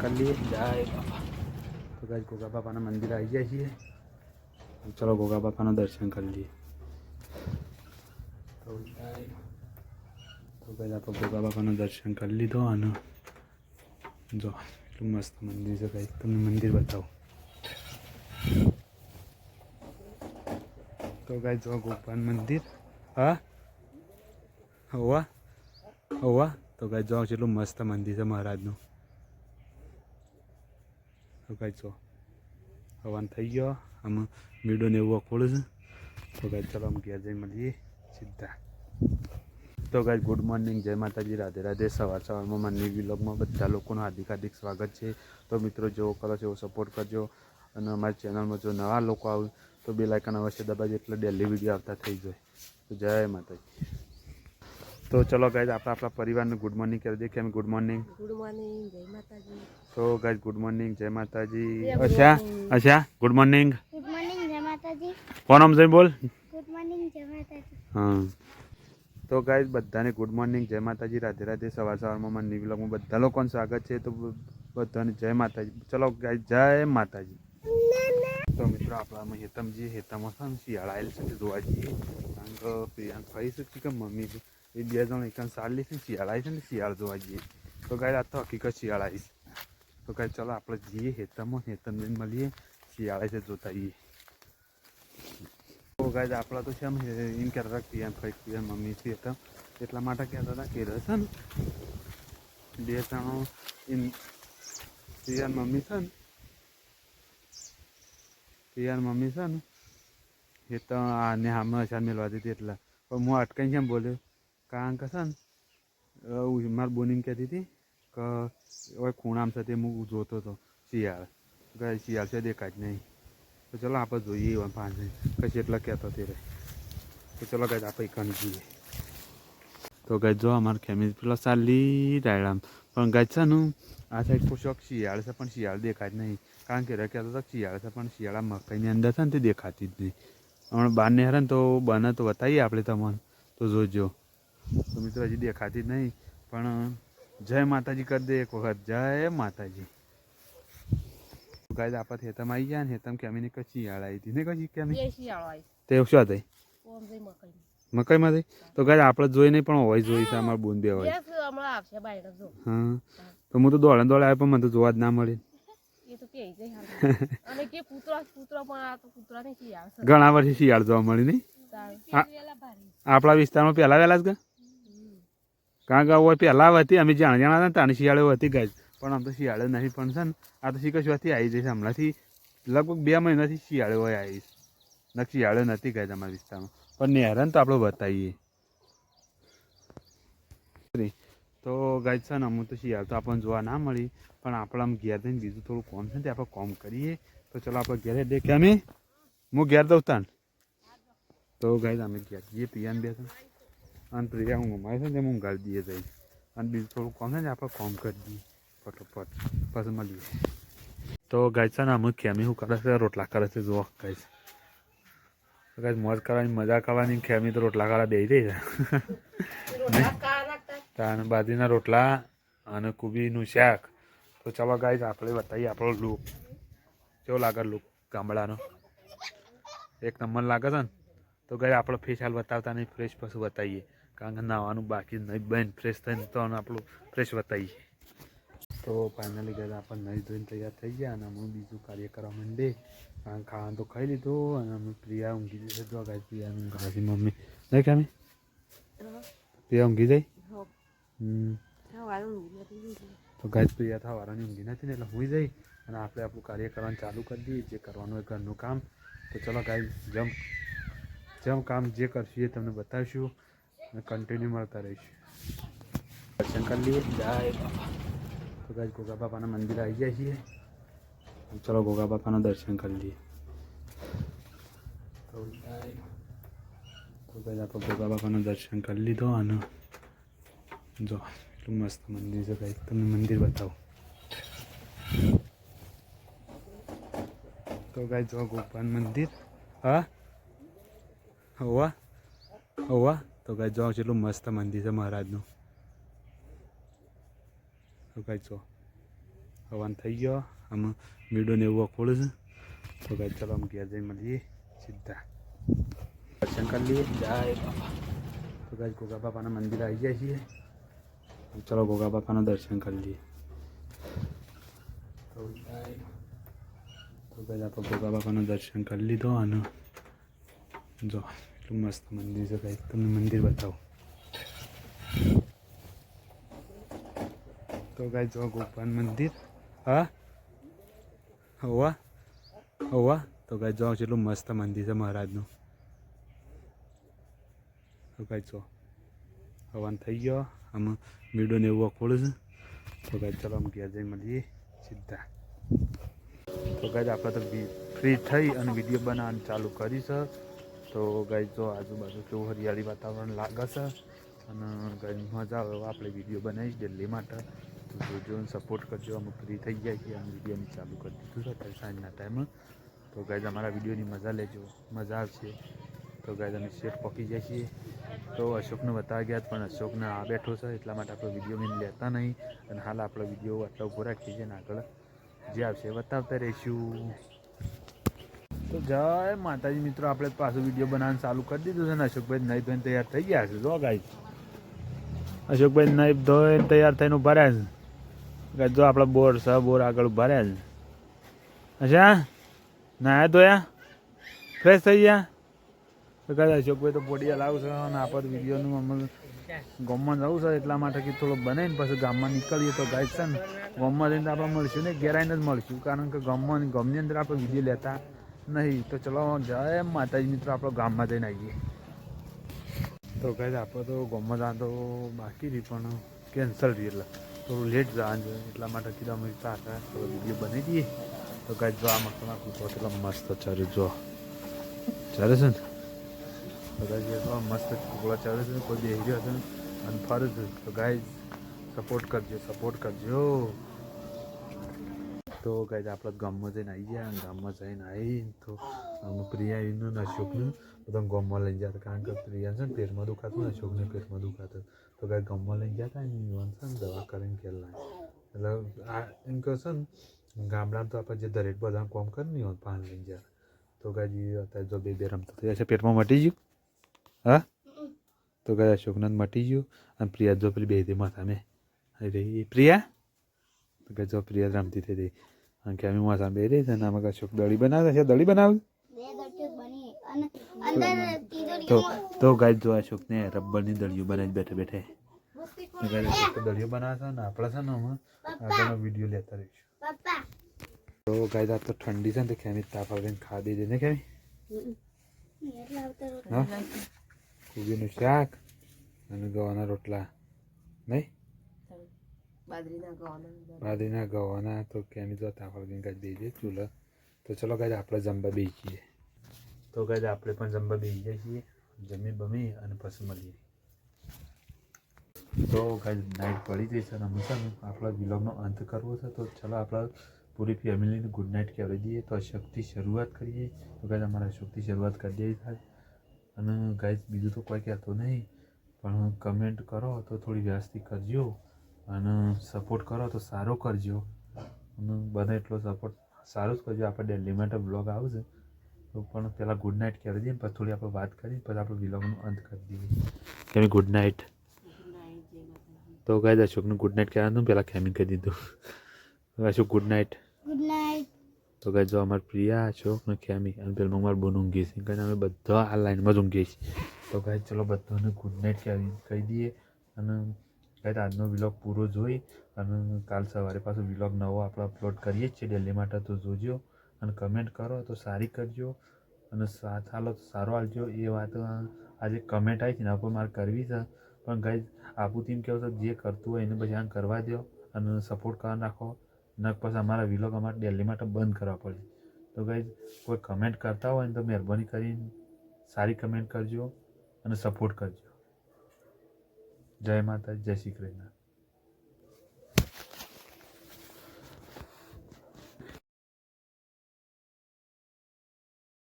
કરી લઈએ. જય બાપા. તો ગાઈસ ગોગા બાપાના મંદિર આવી જાય છીએ. ચલો ગોગા બાપાના દર્શન કરી લઈએ. તો ગાઈસ આપણે ગોગા બાપાના દર્શન કરી લીધો અને જો એટલું મસ્ત મંદિર છે ગાઈસ. તમને મંદિર બતાવો. તો ગાઈસ જો ગોપાલ મંદિર. હા હોવા હોવા. તો ગાઈસ જો એટલું મસ્ત મંદિર છે મહારાજનું. તો ગાઈસ જો હવાન થઈ ગયો. આમાં વિડીયોને એવું અખોડું છે. તો ગાઈસ ચલો આમ ઘેર જઈ મળીએ સીધા. તો ગાઈસ ગુડ મોર્નિંગ, જય માતાજી, રાધે રાધે. સવારમાં મારી વ્લોગમાં બધા લોકોનું હાર્દિક હાર્દિક સ્વાગત છે. તો મિત્રો જેવો કરો છો એવો સપોર્ટ કરજો અને અમારી ચેનલમાં જો નવા લોકો આવે તો બેલ આઇકન અવશ્ય દબાવજો એટલે ડેલી વિડીયો આવતા થઈ જાય. તો જય માતાજી. તો ચલો ગાઈસ આપણે આપણા પરિવારને ગુડ મોર્નિંગ કરી દઈએ. કેમ ગુડ મોર્નિંગ? ગુડ મોર્નિંગ, જય માતાજી. તો ગાઈસ ગુડ મોર્નિંગ, જય માતાજી. અચ્છા ગુડ મોર્નિંગ. ગુડ મોર્નિંગ જય માતાજી. કોણ આમ જઈ બોલ. ગુડ મોર્નિંગ જય માતાજી. હા તો ગાઈસ બધાને ગુડ મોર્નિંગ, જય માતાજી, રાધે રાધે. સવારમાં મારી વ્લોગમાં બધા લોકોનું સ્વાગત છે. તો બધાને જય માતાજી. ચલો ગાઈસ જય માતાજી. તો મિત્રો આપણામાં હેતમજી હેતામાં છે ને શિયાળા આવેલ છે જોવા જઈએ. કારણ કે પ્રિયાંક ભાઈ છે કે મમ્મી છે એ બે જણ એક સારી છે શિયાળા છે ને શિયાળ જોવા જઈએ. તો ગાઈસ આ તો હકીકત શિયાળા આવી. તો ગાઈસ ચલો આપણે જઈએ હેતમમાં. હેતમ જઈને મળીએ શિયાળા છે જોતા જઈએ. તો ગાઈસ આપણા તો છે એમ કહેતા હતા પ્રિયાંક ભાઈ પ્રિયાંક મમ્મી છે હેતમ એટલા માટે કહેતા હતા કે છે ને બે જણો પ્રિયાન મમ્મી છે ને પ્રિયાન મમ્મી છે ને એ તો આને સામે અસાર મેળવા દીધી એટલા. પણ હું અટકાઈને કેમ બોલ્યો કારણ કે છે ને મારી બોનીને કહેતી હતી કે હવે ખૂણામ છે તે હું જોતો હતો શિયાળ. ગાય શિયાળ છે દેખાય જ નહીં. તો ચલો આપણે જોઈએ એવા પાંચ કશી એટલા કહેતો તે રહે. તો ચલો ગાય આપણે એકણ જઈએ. તો ગાય જો અમારે ખેમી પેલો ચાલી ડાયરામ પણ ગાય છે ને આ સાઈડ પોશોક શિયાળ છે પણ શિયાળ દેખાય જ નહીં. કારણ કે કહેતો હતો શિયાળ છે પણ શિયાળા મકાઈની અંદર છે ને તે દેખાતી જ નહીં. હમણાં બહારને હેરે ને તો બને તો બતાવીએ આપણે તમને તો જોજો. તો મિત્રો હજી દેખાતી જ નહીં પણ જય માતાજી કરી દે એક વખત. જય માતાજી. ગાય આપણે હેતમ આવી ગયા ને હેતમ કેમીને કઈ શિયાળ આવી હતી ને કશી કેમી તે શું થઈ મકાઈમાં થઈ. તો ગાય આપણે જોઈ નહીં પણ હોય જોઈ છે અમારે બોન બે હોય. હા તો હું તો દોડે દોડે આવ્યો પણ મને તો જોવા જ ના મળી. ઘણા વર્ષથી શિયાળ જોવા મળી નહીં આપણા વિસ્તારમાં પહેલા વહેલા જ ગયા. કારણ કે હોય પહેલાં હતી અમે જાણ જાણા હતા ને તાણી શિયાળો હતી ગાય પણ આમ તો શિયાળો નહીં પણ છે ને આ તો શીખવાથી આવી જઈશ હમણાંથી લગભગ 2 મહિનાથી શિયાળો હોય આવીશ. ન શિયાળો નથી ગાય અમારા વિસ્તારમાં પણ નેહરન તો આપણે બતાવીએ. તો ગાય છે ને અમુક તો શિયાળ તો આપણને જોવા ના મળી પણ આપણે આમ ઘેર થઈને બીજું થોડું કોમ છે ને તે આપણે કોમ કરીએ. તો ચલો આપણે ઘેરે દેખે અમે હું ઘેર દઉં તાણ. તો ગાય અમે ઘેર જઈએ પ્રિયાને બે અને પ્રિયા હું અમારે છે ને હું ઘર દઈએ જઈશ અને બીજું થોડું કોમ છે ને આપણે કોમ કરી દઈએ ફટોફટ પછી મળીએ. તો ગાય છે ને અમુક ખેમી શું કરે છે રોટલા કરે છે જો ગાય તો ગાય મોજ કરવાની મજા કરવાની ખેમી તો રોટલા કરવા બેસી રહી છે અને બાજરીના રોટલા અને કુબીનું શાક. તો ચાલો ગાય આપણે બતાવીએ આપણો લુક કેવો લાગે લુક ગામડાનો એક નંબર લાગે છે ને. તો ગાય આપણે ફેસ હાલ બતાવતા નહીં ફ્રેશ પછી બતાવીએ કારણ કે નાવાનું બાકી નહીં બન ફ્રેશ થઈને તો આપણું ફ્રેશ બતાવીએ. તો ફાઇનલી ગયા આપણે નહીં ધોઈને તૈયાર થઈ ગયા અને અમે બીજું કાર્ય કરવા માંડે. કારણ ખાવાનું તો ખાઈ લીધું અને અમે પ્રિયા ઊંઘી જશે તો ગાય પ્રિયા ઊંઘાડી મમ્મી નહીં કેમી પ્રિયા ઊંઘી જાય. તો ગાય પ્રિયા થવાળાની ઊંઘી નથી ને એટલે હું જઈ અને આપણે આપણું કાર્ય કરવાનું ચાલુ કરી દઈએ જે કરવાનું હોય ઘરનું કામ. તો ચલો ગાય જેમ કામ જે કરશું એ તમને બતાવીશું અને કન્ટિન્યુ મળતા રહીશું. દર્શન કરી લઈએ. જય બાપા. તો ગાય ગોગા બાપાના મંદિર આવી જાય છીએ. ચલો ગોગા બાપાના દર્શન કરી લઈએ. તો ગાય આપણે ગોગા બાપાના દર્શન કરી લીધો અને જો એટલું મસ્ત મંદિર છે ગાય તમને મંદિર બતાવો. તો ગાય જો ગોપાલ મંદિર. હા હોવા હોવા. તો ગાય જો એટલું મસ્ત મંદિર છે મહારાજનું. તો ગાય જો હવાન થઈ ગયો આમ મીડોને એવું ખોળું છે તો ગાય ચલો આમ ઘેર જઈ મળીએ સીધા દર્શન કરી લઈએ જય બાપા તો ગાય ગોગા બાપાના મંદિર આવી જાય છીએ ચલો ગોગા બાપાના દર્શન કરી લઈએ તો ગાય આપણે ગોગા બાપાના દર્શન કરી લીધો અને જો એટલું મસ્ત મંદિર છે ગાય તમને મંદિર બતાવો તો ગાય જો ગોપાલ મંદિર હા હોવા હોવા તો ગાય જો એટલું મસ્ત મંદિર છે મહારાજનું તો ગાય જો હવાન થઈ ગયો આમ મીડોને એવું ખોળું છે તો ગાય ચલો આમ ઘેર જઈ મળીએ સીધા તો ગાય આપણે તો ફ્રી થઈ અને વિડીયો બનાવવાનું ચાલુ કરી છે તો ગાય જો આજુબાજુ કેવું હરિયાળી વાતાવરણ લાગે છે અને ગાય મજા આવે આપણે વિડીયો બનાવીશ દિલ્હી માટે તો જોજો સપોર્ટ કરજો અમે ફ્રી થઈ ગયા છીએ અને વિડીયોની ચાલુ કરી દીધું છે અત્યારે સાંજના ટાઈમે તો ગાય અમારા વિડીયોની મજા લેજો મજા આવશે તો ગાય અમે શેઠ પકી જાય છીએ તો અશોકને બતાવી ગયા પણ અશોકને આ બેઠો છે એટલા માટે આપણે વિડીયો મેં લેતા નહીં અને હાલ આપણો વિડીયો આટલા ઊભો રાખીએ છીએ ને આગળ જે આવશે બતાવતા રહીશું તો જય માતાજી મિત્રો આપણે પાછું વિડીયો બનાવવાનું ચાલુ કરી દીધું છે ને અશોકભાઈ નહીં ધોઈને તૈયાર થઈ ગયા છે જો ગાય અશોકભાઈ નહીં ધોઈને તૈયાર થઈને ઉભા રહ્યા છે જો આપણા બોર છે બોર આગળ ઉભા રહ્યા છે અચ્છા નાયા ધોયા ફ્રેશ થઈ ગયા તો કાંઈ અશોકભાઈ તો પોડિયા લાવશે અને આપણે વિડીયોનું અમે ગામમાં જવું છે એટલા માટે કે થોડુંક બનાવીને પછી ગામમાં નીકળીએ તો ગાય છે ને ગામમાં જઈને આપણે મળશું ને ઘેરાઈને જ મળશું કારણ કે ગામની અંદર આપણે વિડીયો લેતા નહીં તો ચલો જય માતાજી મિત્રો આપણે ગામમાં જઈને આવીએ તો ગાય આપણે તો ગામમાં જવાનું તો બાકી રહી પણ કેન્સલ રહી એટલે થોડું લેટ જવાનું છે એટલા માટે કીધું અમે હતા થોડો વિડીયો બનાવી દઈએ તો ગાય જો આ મસાલા કૂટો એટલો મસ્ત ચરે જો ચરે છે ને તો ગાય એટલો મસ્ત કુકડો ચરે છે કોઈ બેહી રહ્યો છે અને ફરે છે તો ગાય સપોર્ટ કરજો તો ગાય આપણે ગામમાં જઈને આવી ગયા ગામમાં જઈને આવી તો પ્રિયાનું ને અશોકનું બધા ગામમાં લઈ ગયા કારણ કે પ્રિયા છે ને પેટમાં દુખાતું ને અશોકને પેટમાં દુખાતું તો ગાય ગામમાં લઈ ગયા હતા ને યુવાન છે ને દવા કરીને ખેલાય એટલે આ એમ કહે છે ને ગામડામાં તો આપણે જે દરેક બધા કામ કરે ને હોય પાન લઈ ગયા તો ગાય અત્યારે જો બે રમતા થયા છે પેટમાં મટી ગયું હા તો ગાય અશોકને મટી ગયું અને પ્રિયા જો પેલી બે દે માથા મેં અરે પ્રિયા તો ગાય જો પ્રિયા રમતી થઈ હતી અને કે અમે માથા બે રહી છે ને આમાં અશોક દળી બનાવે છે દળી બનાવે તો ગાય જો અશોકને રબરની દળીઓ બનાવી બેઠે બેઠે દળીઓ બનાવે છે ને આપણે છે ને અમે આગળનો વિડીયો લેતા રહીશું તો ગાય તો ઠંડી છે ને તો ખેમી તાપ આવીને ખાવા દઈ દે ને ખેમી હા કોબીનું શાક અને ગવાના રોટલા નહીં બાજરીના ગવાના તો કેમી જો તાપ આવીને ગાય દઈ દે ચૂલા તો ચલો ગાય આપણે જમવા બેસીએ તો ગાય આપણે પણ જમવા બેસી જાય છીએ જમી બમી અને પછી મળીએ તો ગાય નાઇટ પડી ગઈ છે અને અમે છે ને આપણા વિલોગનો અંત કરવો છે તો ચલો આપણા પૂરી ફેમિલીને ગુડ નાઇટ કહેવાય દઈએ તો અશોકથી શરૂઆત કરીએ તો ગાય અમારા અશોકથી શરૂઆત કરી દઈએ થાય અને ગાય બીજું તો કોઈ કહેતો નહીં પણ કમેન્ટ કરો તો થોડી વ્યવસ્થિત કરજો અને સપોર્ટ કરો તો સારો કરજો અને બને એટલો સપોર્ટ સારું જ કરજો આપણે દિલ્હી માટે બ્લોગ આવશે તો પણ પહેલાં ગુડ નાઇટ કહેવાય દઈએ પછી થોડી આપણે વાત કરી પછી આપણે વિલોગનો અંત કરી દઈએ કેમી ગુડ નાઇટ તો ગાય અશોકનું ગુડ નાઇટ કહેવાનું પહેલાં ખેમી કરી દીધું અશોક ગુડ નાઇટ તો ગાય જો અમારે પ્રિયા અશોક ને ખેમી અને પેલું અમારે બોન ઊંઘીએ છીએ કારણ અમે બધા આ લાઈનમાં જ ઊંઘીએ છીએ તો ગાય ચલો બધાને ગુડ નાઇટ કહી દઈએ અને ગાય આજનો વિલોગ પૂરો જોઈ અને કાલ સવારે પાછો વિલોગ નવો આપણે અપલોડ કરીએ જ છીએ દિલ્હી માટે તો જોજો અને કમેન્ટ કરો તો સારી કરજો અને સાથ હાલો તો સારો હાલજો એ વાત આજે કમેન્ટ આવી છે એના પર મારે કરવી છે પણ ગાય આપું ટીમ કહેવું છે જે કરતું હોય એને પછી આમ કરવા દો અને સપોર્ટ કરવા નાખો ન પછી અમારા વિલોગ અમારે દિલ્હી માટે બંધ કરવા પડે તો ગાય કોઈ કમેન્ટ કરતા હોય ને તો મહેરબાની કરીને સારી કમેન્ટ કરજો અને સપોર્ટ કરજો જય માતા જય શ્રી કૃષ્ણ